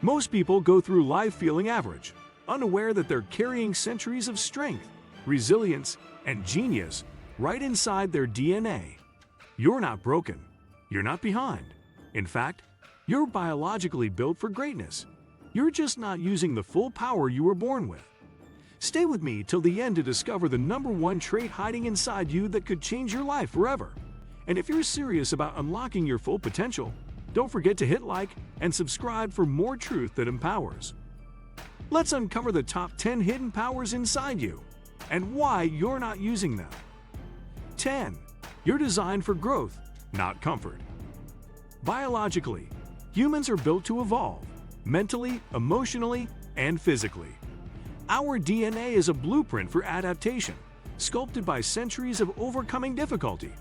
Most people go through life feeling average, unaware that they're carrying centuries of strength, resilience, and genius right inside their DNA. You're not broken. You're not behind. In fact, you're biologically built for greatness. You're just not using the full power you were born with. Stay with me till the end to discover the #1 trait hiding inside you that could change your life forever. And if you're serious about unlocking your full potential, don't forget to hit like and subscribe for more truth that empowers. Let's uncover the top 10 hidden powers inside you and why you're not using them. 10. You're designed for growth, not comfort. Biologically, humans are built to evolve, mentally, emotionally, and physically. Our DNA is a blueprint for adaptation, sculpted by centuries of overcoming difficulty.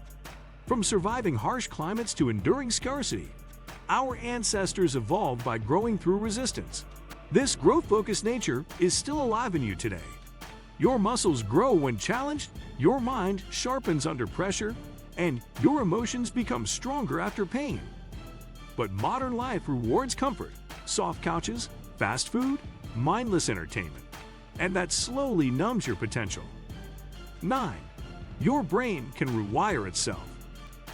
From surviving harsh climates to enduring scarcity, our ancestors evolved by growing through resistance. This growth-focused nature is still alive in you today. Your muscles grow when challenged, your mind sharpens under pressure, and your emotions become stronger after pain. But modern life rewards comfort, soft couches, fast food, mindless entertainment, and that slowly numbs your potential. 9. Your brain can rewire itself.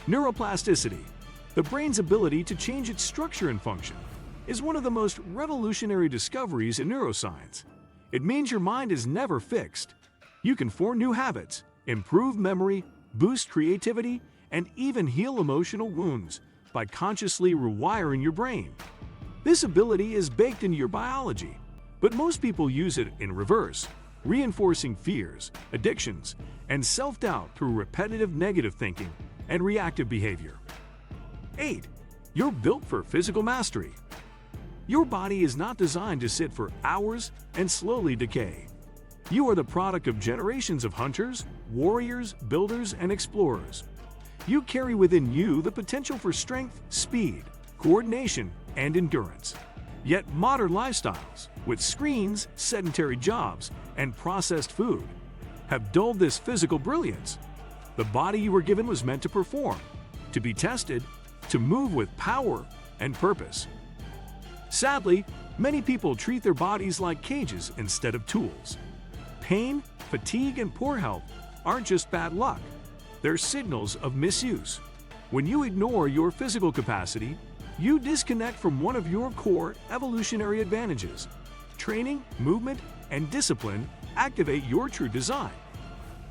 Neuroplasticity, the brain's ability to change its structure and function, is one of the most revolutionary discoveries in neuroscience. It means your mind is never fixed. You can form new habits, improve memory, boost creativity, and even heal emotional wounds by consciously rewiring your brain. This ability is baked into your biology, but most people use it in reverse, reinforcing fears, addictions, and self-doubt through repetitive negative thinking and reactive behavior. 8. You're built for physical mastery. Your body is not designed to sit for hours and slowly decay. You are the product of generations of hunters, warriors, builders, and explorers. You carry within you the potential for strength, speed, coordination, and endurance. Yet modern lifestyles, with screens, sedentary jobs, and processed food, have dulled this physical brilliance. The body you were given was meant to perform, to be tested, to move with power and purpose. Sadly, many people treat their bodies like cages instead of tools. Pain, fatigue, and poor health aren't just bad luck. They're signals of misuse. When you ignore your physical capacity, you disconnect from one of your core evolutionary advantages. Training, movement, and discipline activate your true design.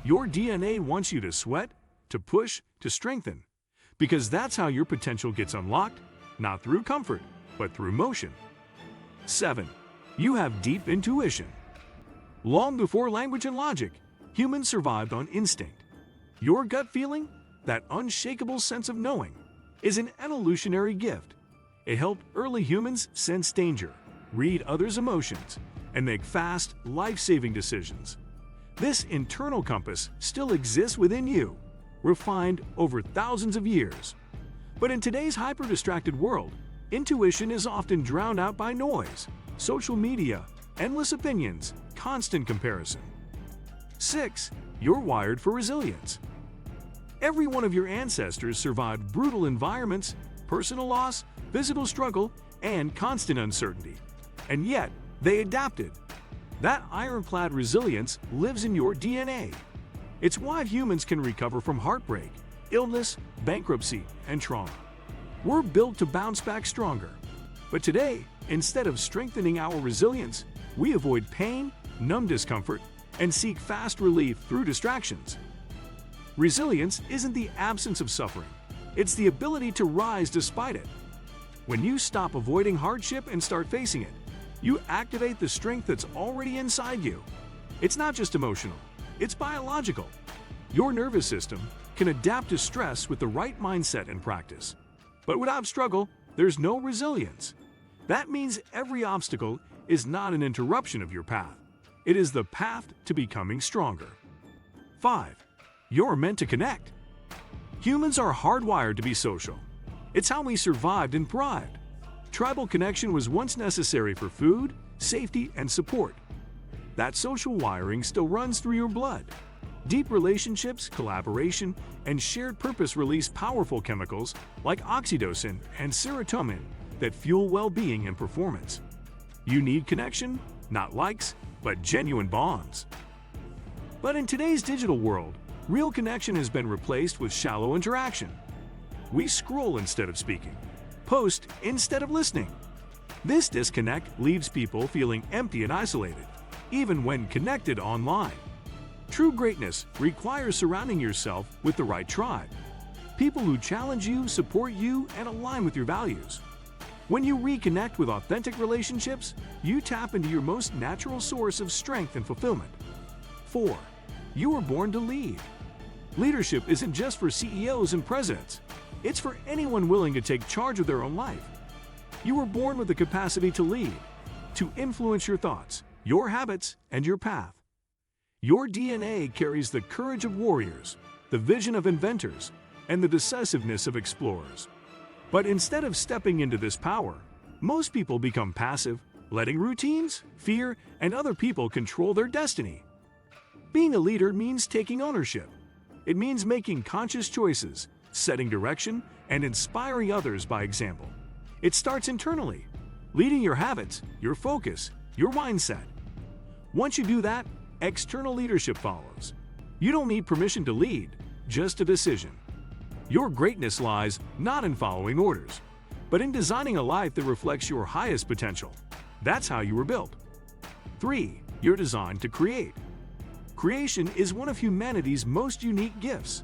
Your DNA wants you to sweat, to push, to strengthen, because that's how your potential gets unlocked, not through comfort, but through motion. 7. You have deep intuition. Long before language and logic, humans survived on instinct. Your gut feeling, that unshakable sense of knowing, is an evolutionary gift. It helped early humans sense danger, read others' emotions, and make fast, life-saving decisions. This internal compass still exists within you, refined over thousands of years. But in today's hyper-distracted world, intuition is often drowned out by noise, social media, endless opinions, constant comparison. 6. You're wired for resilience. Every one of your ancestors survived brutal environments, personal loss, physical struggle, and constant uncertainty. And yet, they adapted. That ironclad resilience lives in your DNA. It's why humans can recover from heartbreak, illness, bankruptcy, and trauma. We're built to bounce back stronger. But today, instead of strengthening our resilience, we avoid pain, numb discomfort, and seek fast relief through distractions. Resilience isn't the absence of suffering. It's the ability to rise despite it. When you stop avoiding hardship and start facing it, you activate the strength that's already inside you. It's not just emotional, it's biological. Your nervous system can adapt to stress with the right mindset and practice. But without struggle, there's no resilience. That means every obstacle is not an interruption of your path. It is the path to becoming stronger. 5. You're meant to connect. Humans are hardwired to be social. It's how we survived and thrived. Tribal connection was once necessary for food, safety, and support. That social wiring still runs through your blood. Deep relationships, collaboration, and shared purpose release powerful chemicals like oxytocin and serotonin that fuel well-being and performance. You need connection, not likes, but genuine bonds. But in today's digital world, real connection has been replaced with shallow interaction. We scroll instead of speaking, post instead of listening. This disconnect leaves people feeling empty and isolated, even when connected online. True greatness requires surrounding yourself with the right tribe. People who challenge you, support you, and align with your values. When you reconnect with authentic relationships, you tap into your most natural source of strength and fulfillment. 4. You were born to lead. Leadership isn't just for CEOs and presidents. It's for anyone willing to take charge of their own life. You were born with the capacity to lead, to influence your thoughts, your habits, and your path. Your DNA carries the courage of warriors, the vision of inventors, and the decisiveness of explorers. But instead of stepping into this power, most people become passive, letting routines, fear, and other people control their destiny. Being a leader means taking ownership. It means making conscious choices, setting direction, and inspiring others by example. It starts internally, leading your habits, your focus, your mindset. Once you do that, external leadership follows. You don't need permission to lead, just a decision. Your greatness lies not in following orders, but in designing a life that reflects your highest potential. That's how you were built. 3. You're designed to create. Creation is one of humanity's most unique gifts.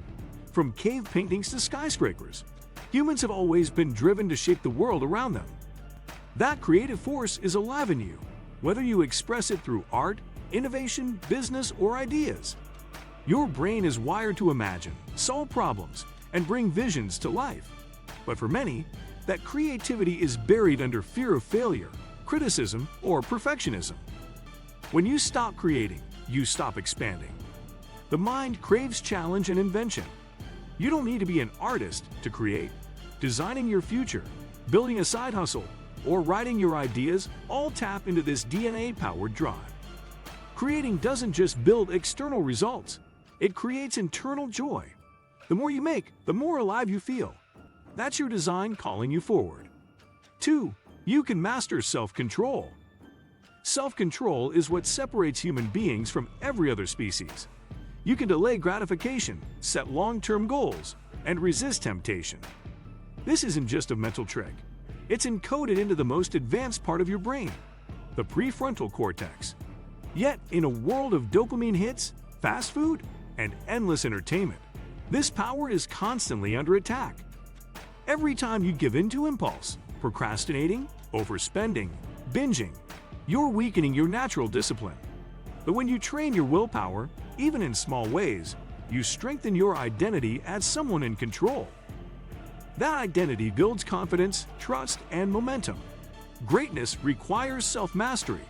From cave paintings to skyscrapers, humans have always been driven to shape the world around them. That creative force is alive in you, whether you express it through art, innovation, business, or ideas. Your brain is wired to imagine, solve problems, and bring visions to life. But for many, that creativity is buried under fear of failure, criticism, or perfectionism. When you stop creating, you stop expanding. The mind craves challenge and invention. You don't need to be an artist to create. Designing your future, building a side hustle, or writing your ideas all tap into this DNA-powered drive. Creating doesn't just build external results, it creates internal joy. The more you make, the more alive you feel. That's your design calling you forward. 2. You can master self-control. Self-control is what separates human beings from every other species. You can delay gratification, set long-term goals, and resist temptation. This isn't just a mental trick. It's encoded into the most advanced part of your brain, the prefrontal cortex. Yet, in a world of dopamine hits, fast food, and endless entertainment, this power is constantly under attack. Every time you give in to impulse, procrastinating, overspending, binging, you're weakening your natural discipline. But when you train your willpower, even in small ways, you strengthen your identity as someone in control. That identity builds confidence, trust, and momentum. Greatness requires self-mastery.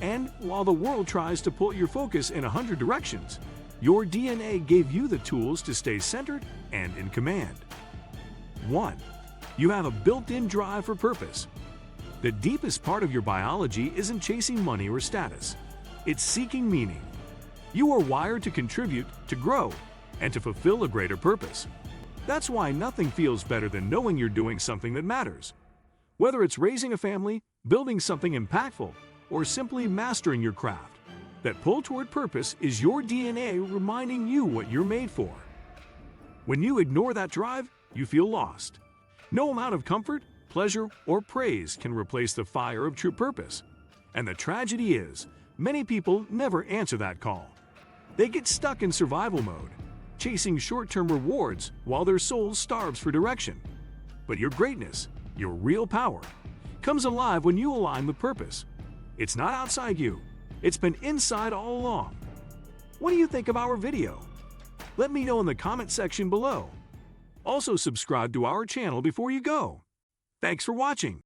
And while the world tries to pull your focus in 100 directions, your DNA gave you the tools to stay centered and in command. 1. You have a built-in drive for purpose. The deepest part of your biology isn't chasing money or status. It's seeking meaning. You are wired to contribute, to grow, and to fulfill a greater purpose. That's why nothing feels better than knowing you're doing something that matters. Whether it's raising a family, building something impactful, or simply mastering your craft, that pull toward purpose is your DNA reminding you what you're made for. When you ignore that drive, you feel lost. No amount of comfort, pleasure, or praise can replace the fire of true purpose. And the tragedy is, many people never answer that call. They get stuck in survival mode, chasing short-term rewards while their soul starves for direction. But your greatness, your real power, comes alive when you align with purpose. It's not outside you. It's been inside all along. What do you think of our video? Let me know in the comment section below. Also subscribe to our channel before you go. Thanks for watching.